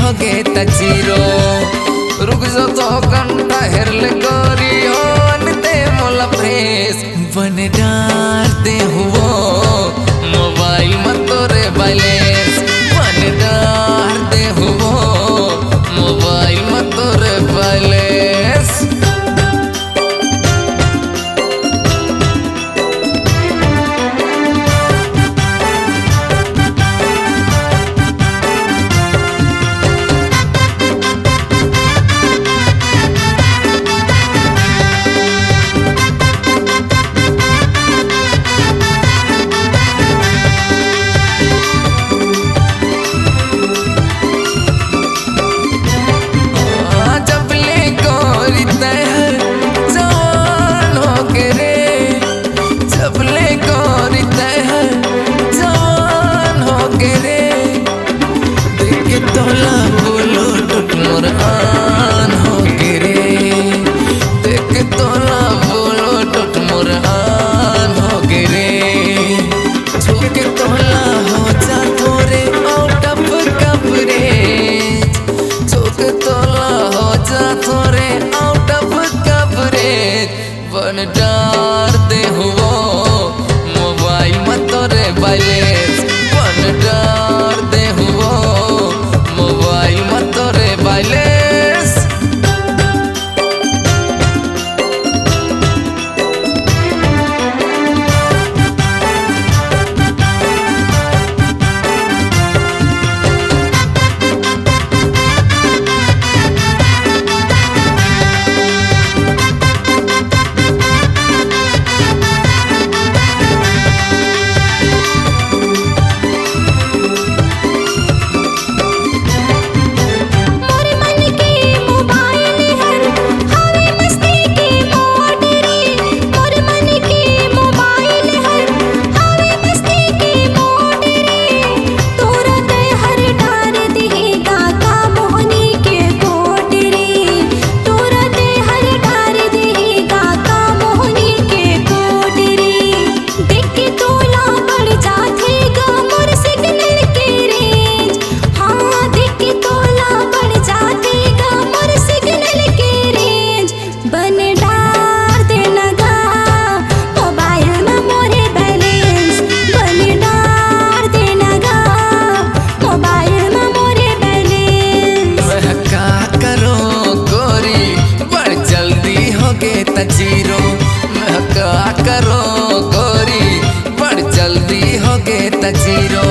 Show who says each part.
Speaker 1: होगे त जीरो रुक जो तो घंटा हेरले करी होन दे मोला फ्रेश बन डार दे हुओ मोबाइल में तोरे बैलेंस बन डार दे हुओ मोबाइल में तोरे बैलेंस तोला बोलो टुट मोर आन हो गिरे देख तोला बोलो टुट मोर आन हो गिरे छुके तोला हो जा थोरे आउट ऑफ कवरेज छुके तोला हो जा थोरे आउट ऑफ कवरेज बन डार दे हुओ मोबाइल में तोरे बैलेंस बन डार दे हुओ मोबाइल में तोरे बैलेंस जीरो मैं क्या करो गोरी बड़ जल्दी होगे त जीरो